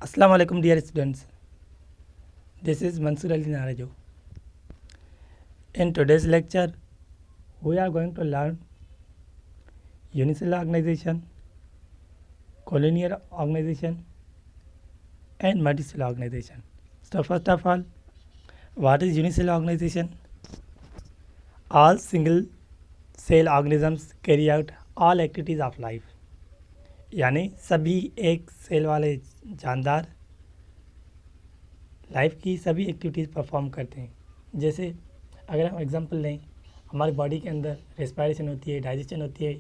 Assalamu alaikum dear students. This is Mansur Ali Narajo. In today's lecture, we are going to learn unicellular organization, collinear organization and multicellular organization. So first of all, what is unicellular organization? All single cell organisms carry out all activities of life. यानी सभी एक cell वाले जानदार life की सभी activities perform करते हैं। जैसे अगर हम एग्जांपल लें, हमारी बॉडी के अंदर रेस्पिरेशन होती है, डाइजेशन होती है,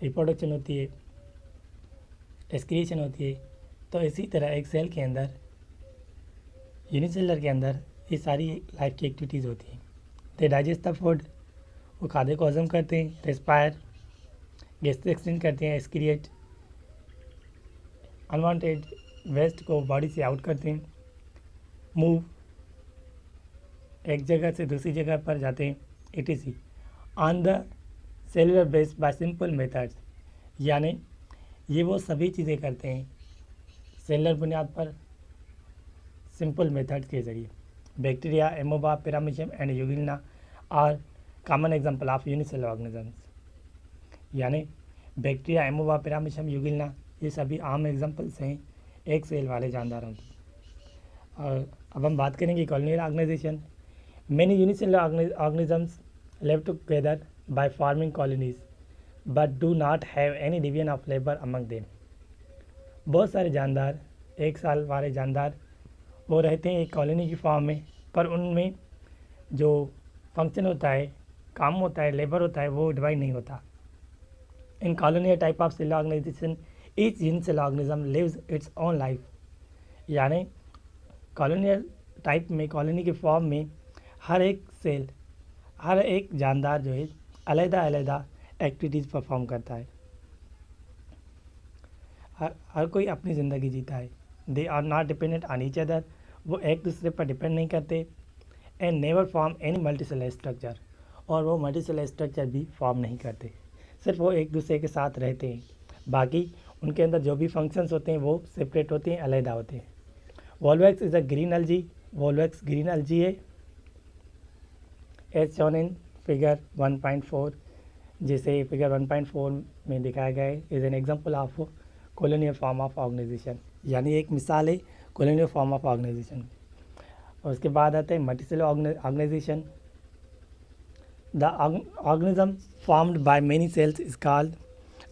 रिप्रोडक्शन होती है, एक्सक्रीशन होती है। तो इसी तरह एक सेल के अंदर, यूनिसेलर के अंदर ये सारी लाइफ की एक्टिविटीज़ होती हैं। दे डाइजेस्ट द फूड, वो खाने को हजम करते हैं, रेस्पायर गैस एक्सचेंज करते हैं, एक्सक्रिएट अनवांटेड वेस्ट को बॉडी से आउट करते हैं, मूव एक जगह से दूसरी जगह पर जाते हैं, etc. On the cellular base bye simple methods, यानी ये वो सभी चीज़ें करते हैं सेलुलर बुनियाद पर सिंपल मेथड्स के ज़रिए। Bacteria, amoeba, paramecium and euglena are common example of unicellular organisms. यानी बैक्टीरिया, एमोबा, पैरामीशियम, यूगिलना ये सभी आम एग्जांपल्स हैं एक सेल वाले जानदारों की। और अब हम बात करेंगे colonial organisation. Many unicellular organisms live together by forming colonies but do not have any division of labour among them. बहुत सारे जानदार, एक साल वाले जानदार, वो रहते हैं एक कॉलोनी की फॉर्म में, पर उनमें जो फंक्शन होता है, काम होता है, लेबर होता है, वो डिवाइड नहीं होता। In colonial type of cell organization, each unicellular organism lives its own life. यानी कॉलोनियल टाइप में, कॉलोनी के फॉर्म में हर एक सेल, हर एक जानदार जो है अलग-अलग एक्टिविटीज़ परफॉर्म करता है। हर कोई अपनी ज़िंदगी जीता है। They are not dependent on each other, वो एक दूसरे पर डिपेंड नहीं करते। And never form any multicellular structure, और वो मल्टीसेलुलर स्ट्रक्चर भी फॉर्म नहीं करते। सिर्फ वो एक दूसरे के साथ रहते हैं, बाकी उनके अंदर जो भी फंक्शंस होते हैं वो सेपरेट होते हैं, अलग होते हैं। Volvox is a green algae. Volvox green algae है, एज शोन इन फिगर 1.4, जैसे फिगर 1.4 में दिखाया गया है। Is an example of colonial form of organisation, यानी एक मिसाल है कॉलोनियल फॉर्म ऑफ ऑर्गेनाइजेशन। और उसके बाद आते हैं multicellular organisation. The organism formed by many cells is called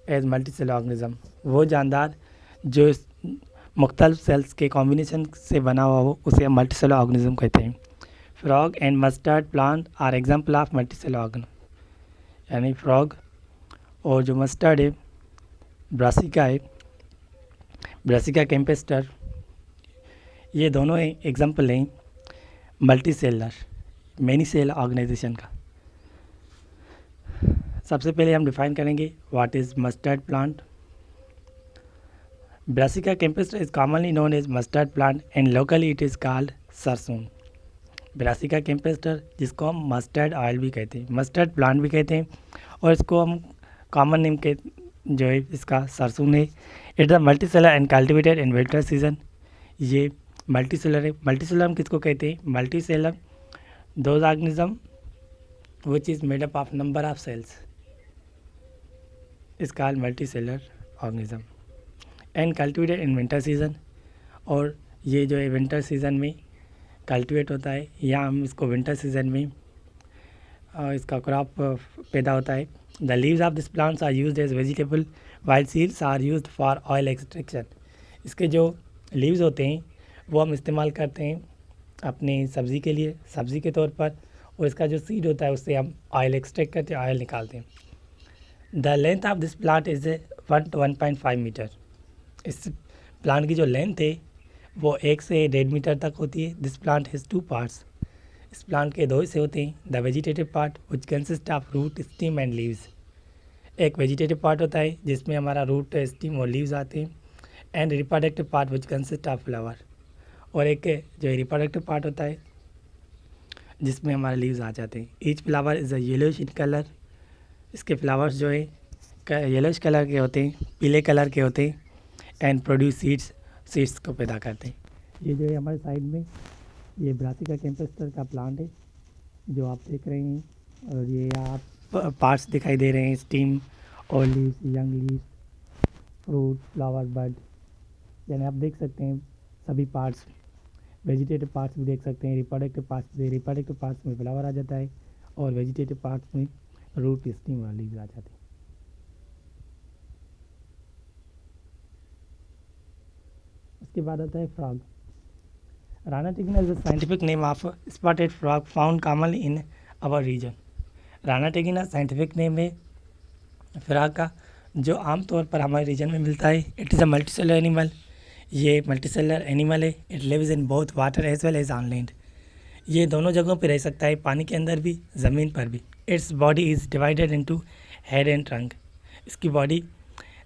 as multicellular organism. वो जानदार जो मुख्तलिफ सेल्स के कॉम्बिनेशन से बना हुआ हो उसे हम मल्टीसेलुलर ऑर्गेनिज्म कहते हैं। Frog and mustard plant are example of multicellular organism. यानी फ्रॉग और जो मस्टर्ड है, ब्रासिका है, ब्रासिका कैम्पेस्टर, ये दोनों एग्जांपल हैं मल्टीसेलुलर मैनी सेल ऑर्गेनाइजेशन का। सबसे पहले हम डिफाइन करेंगे what is mustard plant. Brassica campestris is commonly known as mustard plant and locally it is called sarson. Brassica campestris, जिसको हम मस्टर्ड ऑयल भी कहते हैं, मस्टर्ड प्लांट भी कहते हैं, और इसको हम कॉमन नेम के जो है इसका सरसों है। It the multicellular and cultivated in winter season. ये मल्टीसेलर है। मल्टीसेलर हम किसको कहते हैं? Multicellular those organism which is made up of number of cells is called multicellular organism and cultivated in winter season। और ये जो है विंटर सीज़न में कल्टिवेट होता है, या हम इसको विंटर सीज़न में इसका क्रॉप पैदा होता है। The leaves of this plants are used as vegetable while seeds are used for oil extraction. इसके जो लीव्स होते हैं वो हम इस्तेमाल करते हैं अपनी सब्ज़ी के लिए, सब्ज़ी के तौर पर, और इसका जो सीड होता है उससे हम ऑयल एक्सट्रैक्ट करते हैं, ऑयल निकालते हैं। The length of this plant is 1 to 1.5 metre. इस प्लांट की जो लेंथ है वो 1 से 1.5 मीटर तक होती है। This plant has 2 parts. इस प्लांट के 2 हिस्से होते हैं। The vegetative part which consist of root, stem and leaves. एक वेजिटेटिव पार्ट होता है जिसमें हमारा रूट, स्टीम और लीव्स आते हैं। And reproductive part which consist of flower. और एक जो रिप्रोडक्टिव पार्ट होता है जिसमें हमारे लीव्स आ जाते हैं। Each flower is a yellowish in colour. इसके फ्लावर्स जो है येलोइश कलर के होते हैं, पीले कलर के होते हैं। एंड प्रोड्यूस सीड्स, सीड्स को पैदा करते हैं। ये जो है हमारे साइड में ये ब्रासिका कैम्पेस्टर का प्लांट है जो आप देख रहे हैं, और ये आप पार्ट्स दिखाई दे रहे हैं, स्टीम और leaves, young leaves, fruit, flower, bud, यानी आप देख सकते हैं सभी पार्ट्स। वेजिटेटिव पार्ट्स भी देख सकते हैं, रिप्रोडक्टिव पार्ट्स में फ्लावर आ जाता है और वेजिटेटिव पार्ट्स में रूट, स्टीम और लीव्स आ जाते हैं। उसके बाद आता है frog. Ranatigina is the scientific name of a spotted frog found commonly in our region. Ranatigina scientific name है फ्रॉग का जो आमतौर पर हमारे रीजन में मिलता है। It is a multicellular animal. ये मल्टीसेलर एनिमल है। It lives in both water as well as on land. ये दोनों जगहों पर रह सकता है, पानी के अंदर भी, ज़मीन पर भी। Its body is divided into head and trunk. इसकी बॉडी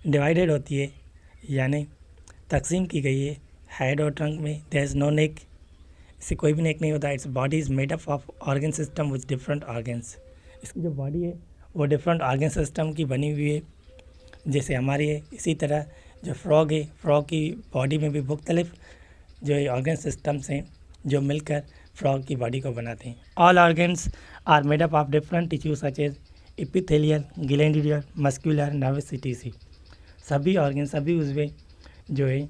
डिवाइडेड होती है यानी तकसीम की गई है हेड और ट्रंक में। देयर इज़ नो नेक, इससे कोई भी नेक नहीं होता। Its body is made up of organ system with different organs. इसकी जो बॉडी है वो डिफरेंट ऑर्गन सिस्टम की बनी हुई है जैसे हमारी है। इसी तरह जो फ्रॉग है, फ्रॉग की बॉडी में भी मुख्तलिफ जो ऑर्गन सिस्टम्स हैं जो मिलकर फ्रॉग की बॉडी को बनाते हैं। All organs are made up of different tissue such as epithelial, glandular, muscular, nervous etc। सभी ऑर्गन, सभी उज़वे जो है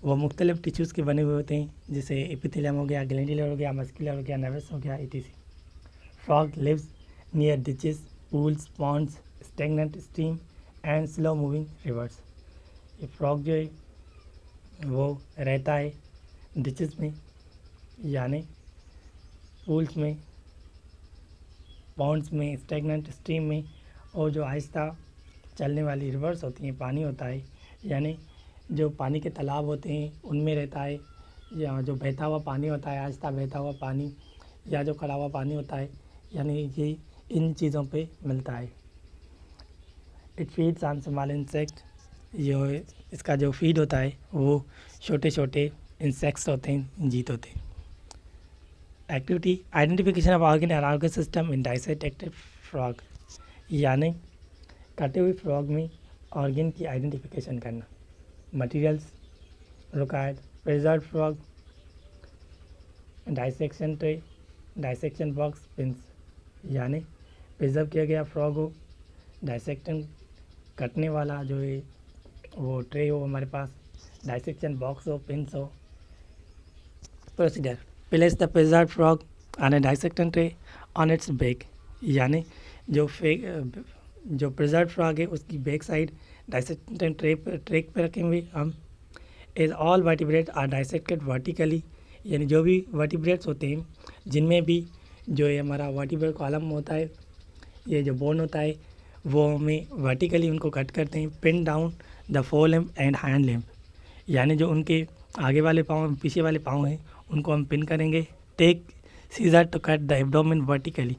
वो मुख्तलिफ टिश्यूज़ के बने हुए होते हैं, जैसे एपिथेलियम हो गया, ग्लैंडुलर हो गया, मस्कुलर हो गया, नर्वस हो गया etc। Frog lives near ditches, pools, ponds, stagnant stream and slow moving rivers. ये फ्रॉग जो है वो रहता है डिचेस में यानी पूल्स में, पॉन्ड्स में, स्टेगनेंट स्ट्रीम में, और जो आहिस्ता चलने वाली रिवर्स होती हैं, पानी होता है यानी जो पानी के तालाब होते हैं उनमें रहता है, या जो बहता हुआ पानी होता है, आहिस्ता बहता हुआ पानी, या जो खड़ा हुआ पानी होता है, यानी ये इन चीज़ों पे मिलता है। It feeds on small insect. जो इसका जो फीड होता है वो छोटे छोटे इंसेक्ट्स होते हैं, जीत होते हैं। Activity identification of organ and organ system in dissected frog, यानी कटे हुए फ्रॉग में ऑर्गन की आइडेंटिफिकेशन करना। Materials required preserve frog, dissection tray, dissection box, pins, यानी प्रिजर्व किया गया फ्रॉग हो, डाइसेक्शन कटने वाला जो है वो ट्रे हो हमारे पास, डाइसेक्शन बॉक्स हो, पिंस हो। Procedure place the preserve frog on A dissection tray on it's back, यानी जो प्रिजर्व फ्रॉग है उसकी बैक साइड डाइसेक्शन ट्रैक पे रखेंगे हम। As all vertebrate are dissected vertically, यानी जो भी वर्टिब्रेट्स होते हैं जिनमें भी जो है हमारा वर्टिब्रेट कॉलम होता है, ये जो बोन होता है वो हमें वर्टिकली उनको कट करते हैं। Pin down the four limb and hind limb, यानी जो उनके आगे वाले पाँव, पीछे वाले पाँव हैं उनको हम पिन करेंगे। Take scissor to cut the abdomen vertically,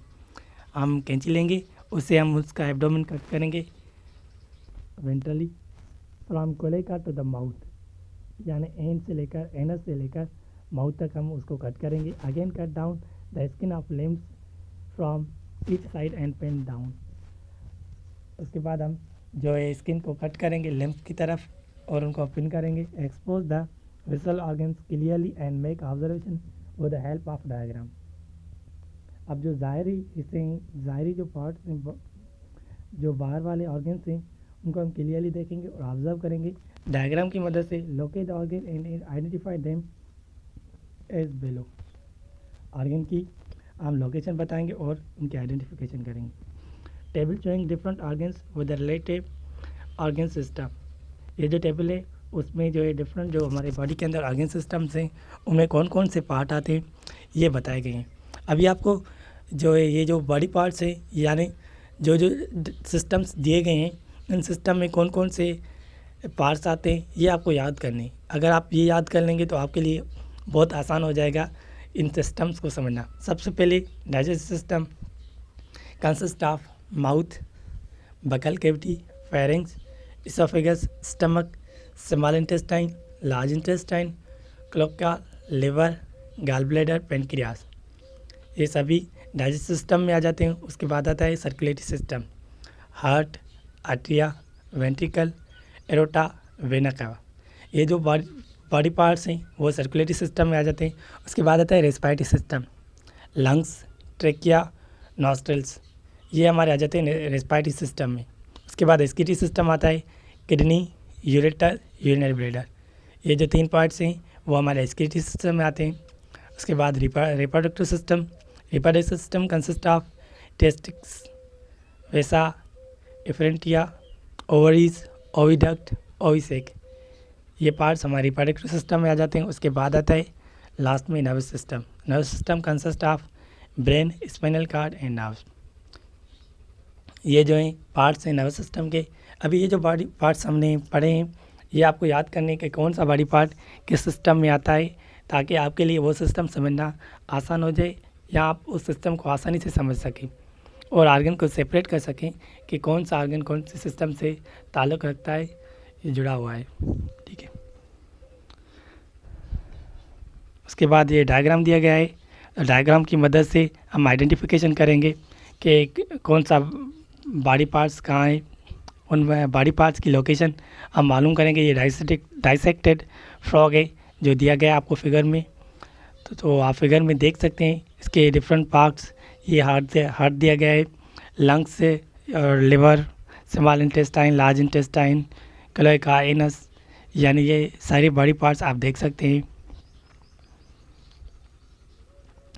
हम कैंची लेंगे उससे हम उसका एब्डोमेन कट करेंगे ventrally. From cloaca to the mouth, यानी एनस से लेकर माउथ तक हम उसको कट करेंगे। Again cut down the skin of limbs from each side and pin down. उसके बाद हम जो है स्किन को कट करेंगे लिम्स की तरफ और उनको पिन करेंगे। Expose the visual organs clearly and make observation with the help of diagram. अब जो ज़ाहरी हिस्से हैं, ज़ाहरी जो पार्ट्स हैं, जो बाहर वाले ऑर्गन्स हैं उनको हम क्लियरली देखेंगे और ऑब्जर्व करेंगे डायग्राम की मदद से। Locate the organ and identify them as below, organ की हम लोकेशन बताएंगे और उनकी आइडेंटिफिकेशन करेंगे। Table showing different organs with the relative organ system, ये जो टेबल है उसमें जो है डिफरेंट जो हमारे बॉडी के अंदर ऑर्गन सिस्टम्स हैं उनमें कौन कौन से पार्ट आते हैं ये बताए गए हैं। अभी आपको जो है ये जो बॉडी पार्ट्स हैं यानी जो जो सिस्टम्स दिए गए हैं इन सिस्टम में कौन कौन से पार्ट्स आते हैं ये आपको याद करने। अगर आप ये याद कर लेंगे तो आपके लिए बहुत आसान हो जाएगा इन सिस्टम्स को समझना। सबसे पहले digestive system consist of mouth, buccal cavity, pharynx, oesophagus, stomach, small intestine, large intestine, cloaca, liver, gall bladder, pancreas, ये सभी डाइजेस्टिव सिस्टम में आ जाते हैं। उसके बाद आता है सर्कुलेटरी सिस्टम, हार्ट, आर्टिया, वेंट्रिकल, एरोटा, वेना कावा। ये जो बॉडी पार्ट्स हैं वो सर्कुलेटरी सिस्टम में आ जाते हैं। उसके बाद आता है respiratory system, lungs, trachea, nostrils, ये हमारे आ जाते हैं रेस्पिरेटरी सिस्टम में। उसके बाद एक्सक्रीटरी सिस्टम आता है, किडनी, यूरेटर, यूरिनरी ब्लैडर, ये जो 3 पार्ट्स हैं वो हमारे एक्सक्रीटरी सिस्टम में आते हैं। उसके बाद reproductive system consist of testis, vasa, efferentia, ovaries, oviduct, ovisac, ये पार्ट्स हमारे रिप्रोडक्टिव सिस्टम में आ जाते हैं। उसके बाद आता है लास्ट में nervous system consist of brain, spinal cord and nerves, ये जो हैं पार्ट्स हैं नर्वस सिस्टम के। अभी ये जो बॉडी पार्ट्स हमने पढ़े हैं ये आपको याद करने के कौन सा बॉडी पार्ट किस सिस्टम में आता है, ताकि आपके लिए वो सिस्टम समझना आसान हो जाए या आप उस सिस्टम को आसानी से समझ सकें और आर्गन को सेपरेट कर सकें कि कौन सा आर्गन कौन से सिस्टम से ताल्लुक़ रखता है, ये जुड़ा हुआ है। ठीक है, उसके बाद ये डायग्राम दिया गया है। डायग्राम की मदद से हम आइडेंटिफिकेशन करेंगे कि कौन सा बॉडी पार्ट्स कहाँ है, उन बॉडी पार्ट्स की लोकेशन हम मालूम करेंगे। ये डाइसेक्टेड फ्रॉग है जो दिया गया है आपको फिगर में, तो आप फिगर में देख सकते हैं इसके डिफरेंट पार्ट्स। ये हार्ट दिया गया है, लंग्स से और liver, small intestine, large intestine, cloaca, anus, यानी ये सारी बॉडी पार्ट्स आप देख सकते हैं।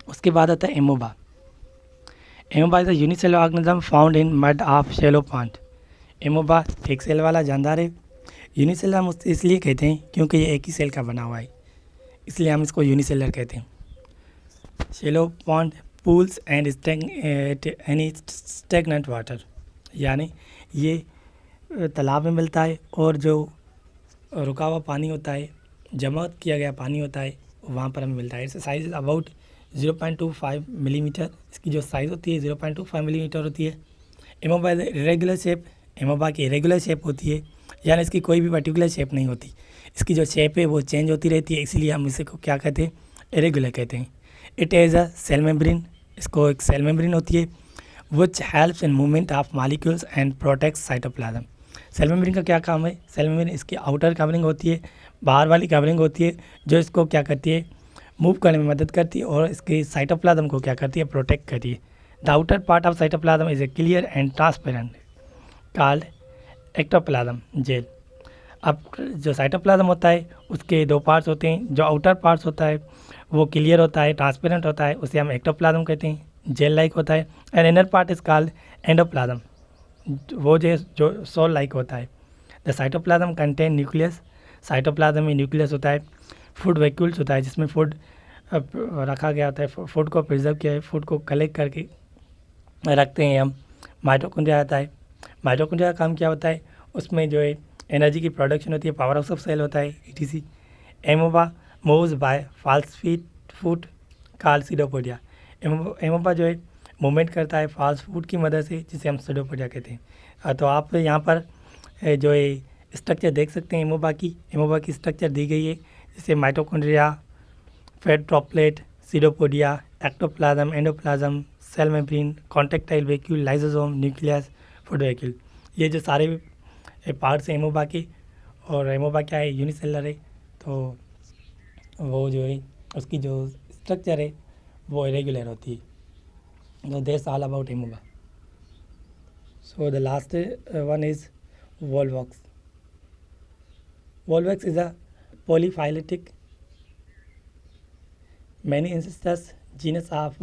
उसके बाद आता है amoeba is a unicellular organism found in mud of shallow pond. Amoeba एक सेल वाला जानदार है। यूनिसेलुलर हम इसलिए कहते हैं क्योंकि ये एक ही सेल का बना हुआ है, इसलिए हम इसको यूनिसेलुलर कहते हैं। Shallow pond pools and stagnant water, यानी ये तालाब में मिलता है और जो रुका हुआ पानी होता है, जमा किया गया पानी होता है, वहाँ पर हमें मिलता है। इसका साइज़ अबाउट 0.25 मिलीमीटर, इसकी जो साइज़ होती है 0.25 मिलीमीटर होती है। एमोबा इरेगुलर शेप, एमोबा की इरेगुलर शेप होती है, यानी इसकी कोई भी पर्टिकुलर शेप नहीं होती, इसकी जो शेप है वो चेंज होती रहती है, इसलिए हम इसे को क्या कहते हैं, इरेगुलर कहते हैं। It is a cell membrane, इसको एक सेल मेम्ब्रेन होती है which helps in movement of molecules and protects cytoplasm. Cell membrane का क्या काम है, सेल मेम्ब्रेन इसकी आउटर कवरिंग होती है, बाहर वाली कवरिंग होती है जो इसको क्या करती है, मूव करने में मदद करती है और इसके साइटोप्लाज्म को क्या करती है, प्रोटेक्ट करती है। The outer part of cytoplasm is a clear and transparent called ectoplasm gel. अब जो साइटोप्लाज्म होता है उसके 2 पार्ट्स होते हैं, जो आउटर पार्ट्स होता है वो क्लियर होता है, ट्रांसपेरेंट होता है, उसे हम एक्टोप्लाज्म कहते हैं, जेल लाइक होता है। And inner part is called endoplasm, वो जो सोल लाइक होता है। The cytoplasm contain nucleus, cytoplasm में न्यूक्लियस होता है, फूड वैक्यूल्स होता है जिसमें फूड रखा गया होता है, फूड को प्रिजर्व किया है, फूड को कलेक्ट करके रखते हैं हम। माइटोकॉन्ड्रिया आता है, माइटोकॉन्ड्रिया का काम क्या होता है, उसमें जो है एनर्जी की प्रोडक्शन होती है, पावर हाउस ऑफ सेल होता है, etc। Amoeba moves bye false food called pseudopodia, amoeba जो है मूवमेंट करता है फाल्स फूड की मदद से, जिसे हम सीडोपोडिया कहते हैं। तो आप यहाँ पर जो है स्ट्रक्चर देख सकते हैं एमोबा की स्ट्रक्चर दी गई है, जैसे mitochondria, fat droplet, pseudopodia, ectoplasm, endoplasm, cell membrane, contractile vacuole, lysosome, nucleus, food vacuole, ये जो सारे पार्ट्स हैं एमोबा के। और एमोबा क्या है, यूनिसेलुलर है, तो वो जो है उसकी जो स्ट्रक्चर है वो इरेगुलर होती है। तो that's all about amoeba. So the last one is volvox. Volvox is a polyphyletic many ancestors genus of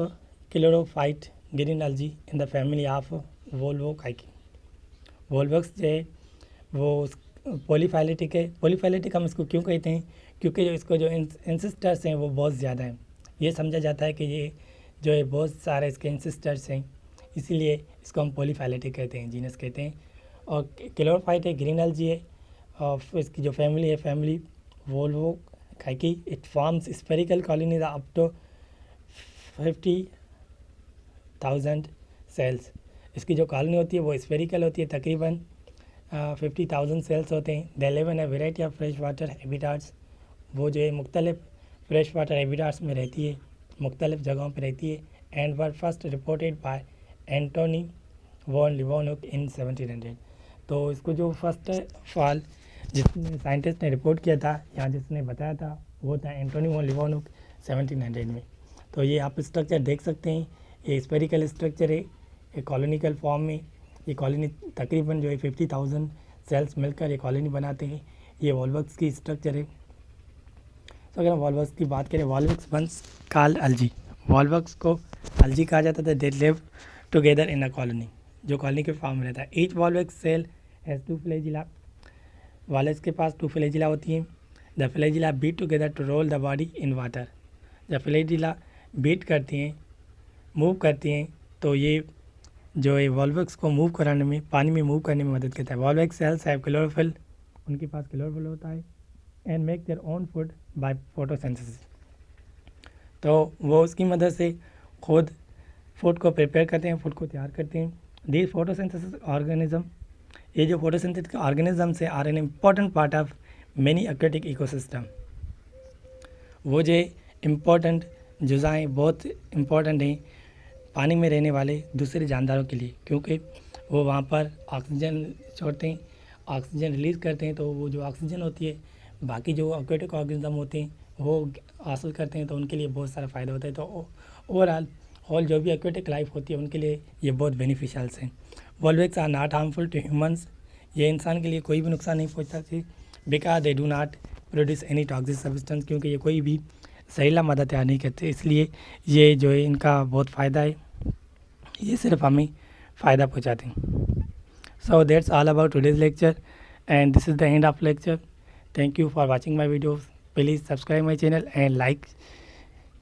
Chlorophyte green algae in the family of Volvocaceae। वोल्वॉक्स जो है वो पॉलीफाइलेटिक है। पॉलीफाइलेटिक हम इसको क्यों कहते हैं, क्योंकि जो इसको जो एंसेस्टर्स हैं वो बहुत ज़्यादा हैं। ये समझा जाता है कि ये जो है बहुत सारे इसके एंसेस्टर्स हैं, इसीलिए इसको हम पॉलीफाइलेटिक कहते हैं, जीनस कहते हैं। और क्लोरोफाइट है, ग्रीन एल्गी है, और इसकी जो फैमिली है family volvocaceae. It forms spherical colonies up to 50,000 cells. इसकी जो कॉलोनी होती है वो स्फेरिकल होती है, तकरीबन 50,000 सेल्स होते हैं। They live in a variety of fresh water habitats, वो जो है मुख्तलिफ फ्रेश वाटर हैबिटाट्स में रहती है, मुख्तलिफ जगहों पर रहती है। And were first reported by Antonie van Leeuwenhoek in 1700। तो इसको जो फर्स्ट ऑफ ऑल जिसने साइंटिस्ट ने रिपोर्ट किया था या जिसने बताया था वो था एंटोनी वॉन लिवोनुक 1700 में। तो ये आप स्ट्रक्चर देख सकते हैं, ये स्पेरिकल स्ट्रक्चर है, ये कॉलोनिकल फॉर्म में। ये कॉलोनी तकरीबन जो है 50,000 सेल्स मिलकर ये कॉलोनी बनाते हैं। ये वॉल्वक्स की स्ट्रक्चर है। तो अगर हम वॉल्वक्स की बात करें, वॉल्वक्स वंस कॉल्ड अल्जी, वॉल्वक्स को अल्जी कहा जाता था। They live together in a colony, जो कॉलोनी के फॉर्म में रहता है। Each volvox cell has 2 flagella, volvox के पास 2 फ्लैजिला होती हैं। The flagella beat together to roll the body in water, जब फ्लैजिला बीट करती हैं, मूव करती हैं, तो ये जो है वॉल्वक्स को मूव कराने में, पानी में मूव करने में मदद करता है। वॉल्वक्स सेल्स हैव क्लोरोफिल, उनके पास क्लोरोफिल होता है। And make their own food by photosynthesis, तो वो उसकी मदद से खुद फूड को प्रिपेयर करते हैं, फूड को तैयार करते हैं। दिस फोटोसिंथेसिस ऑर्गेनिज्म, ये जो फोटोसिंथेटिक ऑर्गेनिज्म से are an important part of many aquatic ecosystem, वो जो इम्पोर्टेंट जुज़ाएँ बहुत इम्पोर्टेंट हैं पानी में रहने वाले दूसरे जानदारों के लिए, क्योंकि वो वहाँ पर ऑक्सीजन छोड़ते हैं, ऑक्सीजन रिलीज़ करते हैं। तो वो जो ऑक्सीजन होती है बाकी जो एक्वेटिक ऑर्गेनिज्म होते हैं वो हासिल करते हैं, तो उनके लिए बहुत सारा फ़ायदा होता है। तो ओवरऑल ऑल जो भी एक्वेटिक लाइफ होती है उनके लिए ये बहुत बेनिफिशियल्स हैं। Volvox are not harmful to humans, ये इंसान के लिए कोई भी नुकसान नहीं पहुँचाती। Because they do not produce any toxic substance, क्योंकि ये कोई भी जहरीला मादा तैयार नहीं करते, इसलिए ये जो है इनका बहुत फ़ायदा है, ये सिर्फ हमें फ़ायदा पहुँचाते हैं। So that's all about today's lecture and this is the end of lecture. Thank you for watching my videos. Please subscribe my channel and like,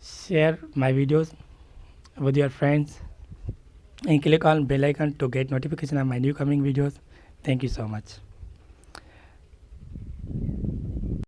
share my videos with your friends and click on bell icon to get notification of my new coming videos. Thank you so much.